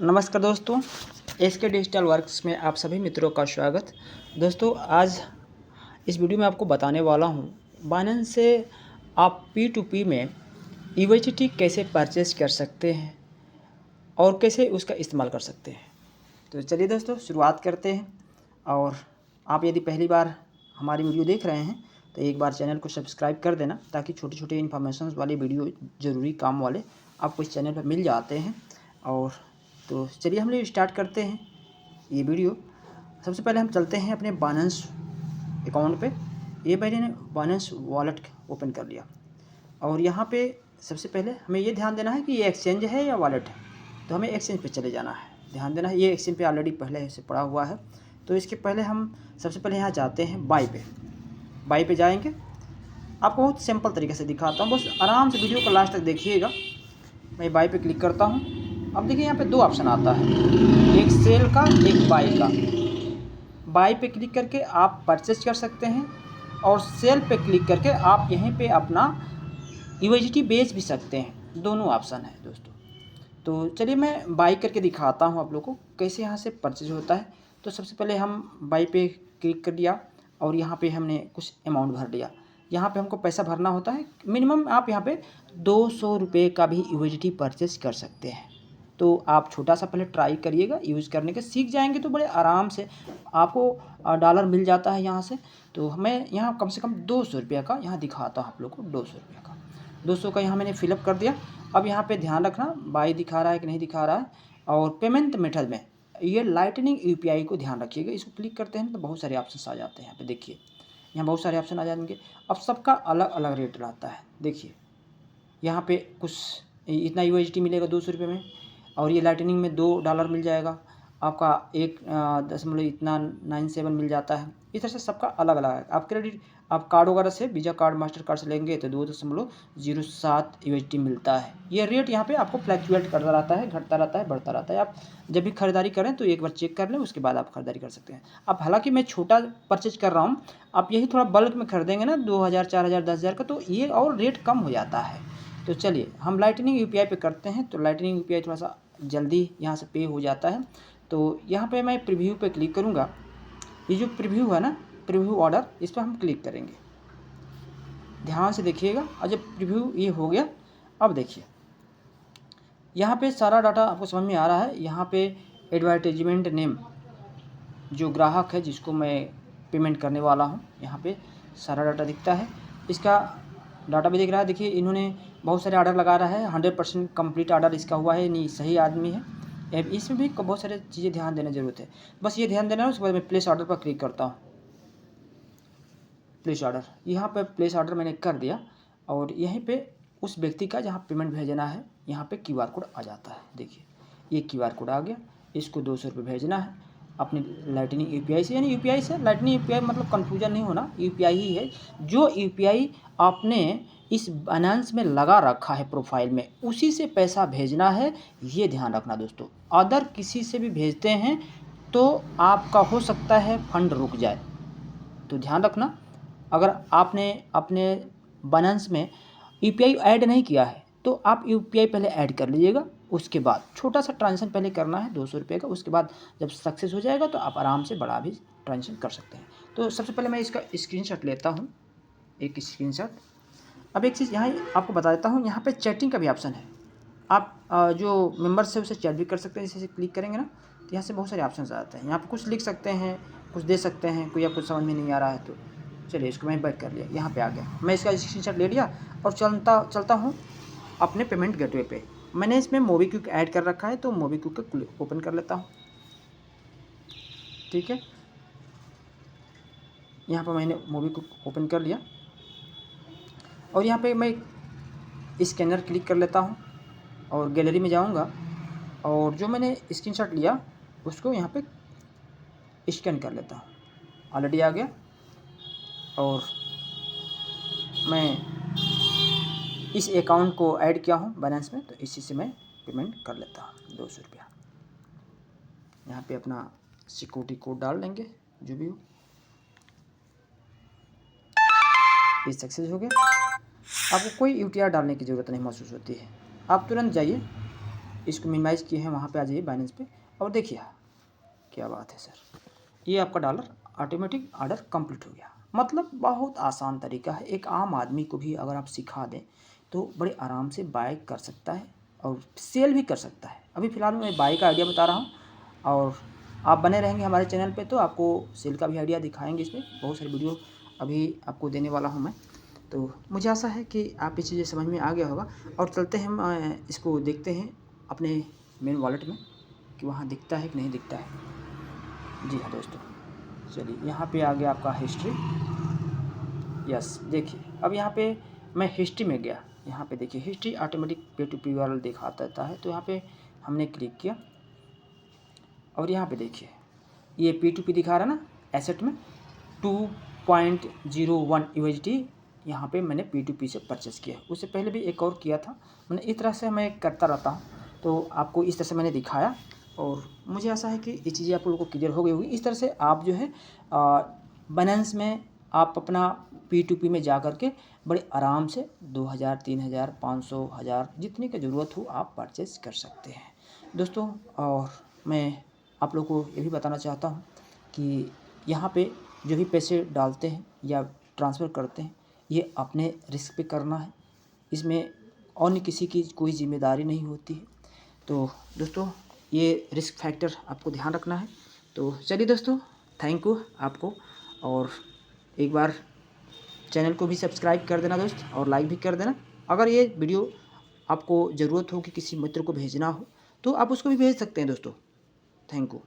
नमस्कार दोस्तों, SK digital works में आप सभी मित्रों का स्वागत। दोस्तों, आज इस वीडियो में आपको बताने वाला हूं बाइनेंस से आप P2P में यूएसडीटी कैसे परचेज कर सकते हैं और कैसे उसका इस्तेमाल कर सकते हैं। तो चलिए दोस्तों, शुरुआत करते हैं। और आप यदि पहली बार हमारी वीडियो देख रहे हैं तो एक बार चैनल को सब्सक्राइब कर देना, ताकि छोटे छोटे इन्फॉर्मेशन वाली वीडियो, ज़रूरी काम वाले, आपको इस चैनल पर मिल जाते हैं। और तो चलिए हम लोग स्टार्ट करते हैं ये वीडियो। सबसे पहले हम चलते हैं अपने बाइनेंस अकाउंट पे। ये मैंने बाइनेंस वॉलेट ओपन कर लिया और यहाँ पे सबसे पहले हमें ये ध्यान देना है कि ये एक्सचेंज है या वॉलेट है। तो हमें एक्सचेंज पे चले जाना है, ध्यान देना है। ये एक्सचेंज पे ऑलरेडी पहले से पड़ा हुआ है। तो इसके पहले हम सबसे पहले यहाँ जाते हैं बाई पे जाएंगे। आपको बहुत सिंपल तरीके से दिखाता हूँ, बस आराम से वीडियो को लास्ट तक देखिएगा। मैं बाई पे क्लिक करता हूँ। अब देखिए यहाँ पे दो ऑप्शन आता है, एक सेल का, एक बाई का। बाई पे क्लिक करके आप परचेज कर सकते हैं और सेल पे क्लिक करके आप यहीं पे अपना यूएसडीटी बेच भी सकते हैं। दोनों ऑप्शन है दोस्तों। तो चलिए मैं बाई करके दिखाता हूँ आप लोगों को कैसे यहाँ से परचेज होता है। तो सबसे पहले हम बाई पे क्लिक कर दिया और यहाँ पे हमने कुछ अमाउंट भर लिया। यहाँ पे हमको पैसा भरना होता है मिनिमम। आप यहाँ पे 200 रुपये का भी यूएसडीटी परचेज कर सकते हैं। तो आप छोटा सा पहले ट्राई करिएगा, यूज़ करने के सीख जाएंगे तो बड़े आराम से आपको डॉलर मिल जाता है यहाँ से। तो मैं यहाँ कम से कम 200 रुपये का यहाँ दिखाता हूँ आप लोग को। 200 रुपये का, 200 का यहाँ मैंने फिलअप कर दिया। अब यहाँ पे ध्यान रखना बाई दिखा रहा है कि नहीं दिखा रहा है। और पेमेंट मेथड में ये लाइटनिंग यूपीआई को ध्यान रखिएगा। इसको क्लिक करते हैं तो बहुत सारे ऑप्शन आ जाते हैं। यहाँ पे देखिए, यहाँ बहुत सारे ऑप्शन आ जाएंगे। अब सबका अलग अलग रेट रहता है। देखिए यहाँ पे कुछ इतना यूएसडी मिलेगा 200 रुपये में, और ये लाइटनिंग में $2 मिल जाएगा आपका। 1.97 मिल जाता है। इस तरह से सबका अलग अलग है। आप क्रेडिट, आप कार्ड वगैरह से, वीज़ा कार्ड, मास्टर कार्ड से लेंगे तो 2.07 यूएसडी मिलता है। ये रेट यहाँ पे आपको फ्लैक्चुएट करता रहता है, घटता रहता है, बढ़ता रहता है। आप जब भी खरीदारी करें तो एक बार चेक कर लें, उसके बाद आप खरीदारी कर सकते हैं। अब हालांकि मैं छोटा परचेज कर रहा हूँ, आप यही थोड़ा बल्क में खरीदेंगे ना 2000, 4000, 10,000 का, तो ये और रेट कम हो जाता है। तो चलिए हम लाइटनिंग यूपीआई पे करते हैं। तो लाइटनिंग यूपीआई थोड़ा सा जल्दी यहाँ से पे हो जाता है। तो यहाँ पे मैं प्रीव्यू पे क्लिक करूँगा। ये जो प्रीव्यू है ना, प्रीव्यू ऑर्डर, इस पर हम क्लिक करेंगे। ध्यान से देखिएगा। और जब प्रीव्यू ये हो गया, अब देखिए यहाँ पे सारा डाटा आपको समझ में आ रहा है। यहाँ पे एडवर्टाइजमेंट नेम, जो ग्राहक है जिसको मैं पेमेंट करने वाला हूँ, यहाँ पे सारा डाटा दिखता है। इसका डाटा भी दिख रहा है। देखिए इन्होंने बहुत सारे ऑर्डर लगा रहा है। 100% कंप्लीट ऑर्डर इसका हुआ है, नहीं सही आदमी है। इसमें भी बहुत सारी चीज़ें ध्यान देना ज़रूरत है। बस ये ध्यान देना है। उसके बाद मैं प्लेस ऑर्डर पर क्लिक करता हूँ। प्लेस ऑर्डर, यहाँ पर प्लेस ऑर्डर मैंने कर दिया और यहीं पे उस व्यक्ति का जहाँ पेमेंट भेजना है, यहाँ पे क्यूआर कोड आ जाता है। देखिए ये क्यूआर कोड आ गया। इसको 200 रुपये भेजना है अपनी लाइटनिंग यूपीआई से, यानी यूपीआई से लाइटनिंग यूपीआई, मतलब कन्फ्यूजन नहीं होना, यूपीआई ही है। जो यूपीआई आपने इस बाइनेंस में लगा रखा है प्रोफाइल में, उसी से पैसा भेजना है। ये ध्यान रखना दोस्तों। अदर किसी से भी भेजते हैं तो आपका हो सकता है फंड रुक जाए। तो ध्यान रखना, अगर आपने अपने बाइनेंस में यूपीआई ऐड नहीं किया है तो आप यूपीआई पहले ऐड कर लीजिएगा। उसके बाद छोटा सा ट्रांजेक्शन पहले करना है 200 रुपये का। उसके बाद जब सक्सेस हो जाएगा तो आप आराम से बड़ा भी ट्रांजेक्शन कर सकते हैं। तो सबसे पहले मैं इसका स्क्रीनशॉट लेता हूँ, एक स्क्रीनशॉट। अब एक चीज़ यहाँ आपको बता देता हूँ, यहाँ पे चैटिंग का भी ऑप्शन है। आप जो मेंबर्स है उसे चैट भी कर सकते हैं। जैसे क्लिक करेंगे ना तो यहाँ से बहुत सारे ऑप्शन आते हैं। यहाँ पर कुछ लिख सकते हैं, कुछ दे सकते हैं, कोई आपको समझ में नहीं आ रहा है तो चलिए इसको मैं बैक कर लिया। यहाँ पे आ गया, मैं इसका स्क्रीनशॉट ले लिया और चलता हूँ अपने पेमेंट गेटवे पे। मैंने इसमें मोबीक्विक ऐड कर रखा है तो मोबीक्विक को ओपन कर लेता हूँ। ठीक है, यहाँ पर मैंने मोबीक्विक ओपन कर लिया और यहाँ पे मैं स्कैनर क्लिक कर लेता हूँ और गैलरी में जाऊँगा और जो मैंने स्क्रीनशॉट लिया उसको यहाँ पे स्कैन कर लेता हूँ। ऑलरेडी आ गया और मैं इस अकाउंट को ऐड किया हूँ बाइनेंस में, तो इसी से मैं पेमेंट कर लेता हूँ 200 रुपया। यहाँ पे अपना सिक्योरिटी कोड डाल देंगे, जो भी हो। ये सक्सेस हो गया। आपको कोई यूटीआर डालने की ज़रूरत नहीं महसूस होती है। आप तुरंत जाइए इसको मिनिमाइज़ किए हैं, वहाँ पे आ जाइए बाइनेंस पे और देखिए क्या बात है सर, ये आपका डॉलर ऑटोमेटिक ऑर्डर कंप्लीट हो गया। मतलब बहुत आसान तरीका है, एक आम आदमी को भी अगर आप सिखा दें तो बड़े आराम से बाय कर सकता है और सेल भी कर सकता है। अभी फ़िलहाल मैं बाय का आइडिया बता रहा हूँ और आप बने रहेंगे हमारे चैनल पे तो आपको सेल का भी आइडिया दिखाएंगे। इसमें बहुत सारी वीडियो अभी आपको देने वाला हूँ मैं। तो मुझे आशा है कि आप ये चीज़ें समझ में आ गया होगा। और चलते हैं हम इसको देखते हैं अपने मेन वॉलेट में कि वहाँ दिखता है कि नहीं दिखता है। जी हाँ दोस्तों, चलिए यहाँ पे आ गया आपका हिस्ट्री। यस, देखिए अब यहाँ पे मैं हिस्ट्री में गया। यहाँ पे देखिए हिस्ट्री ऑटोमेटिक पे टू पी वाला दिखाता रहता है। तो यहाँ पे हमने क्लिक किया और यहाँ पे देखिए ये पी टू पी दिखा रहा है ना, एसेट में 2.01 USD यहाँ पे मैंने पी टू पी से परचेस किया। उससे पहले भी एक और किया था मैंने। इस तरह से मैं करता रहता हूँ, तो आपको इस तरह से मैंने दिखाया और मुझे आशा है कि ये चीज़ें आप लोगों को क्लियर हो गई होगी। इस तरह से आप जो है बाइनेंस में आप अपना पी टू पी में जा कर के बड़े आराम से 2000, 3000, 500, 1000 जितनी की ज़रूरत हो आप परचेस कर सकते हैं दोस्तों। और मैं आप लोगों को ये भी बताना चाहता हूँ कि यहाँ पे जो भी पैसे डालते हैं या ट्रांसफ़र करते हैं ये अपने रिस्क पे करना है। इसमें अन्य किसी की कोई ज़िम्मेदारी नहीं होती है। तो दोस्तों ये रिस्क फैक्टर आपको ध्यान रखना है। तो चलिए दोस्तों, थैंक यू आपको। और एक बार चैनल को भी सब्सक्राइब कर देना दोस्त और लाइक भी कर देना। अगर ये वीडियो आपको ज़रूरत हो कि किसी मित्र को भेजना हो तो आप उसको भी भेज सकते हैं दोस्तों। Thank you.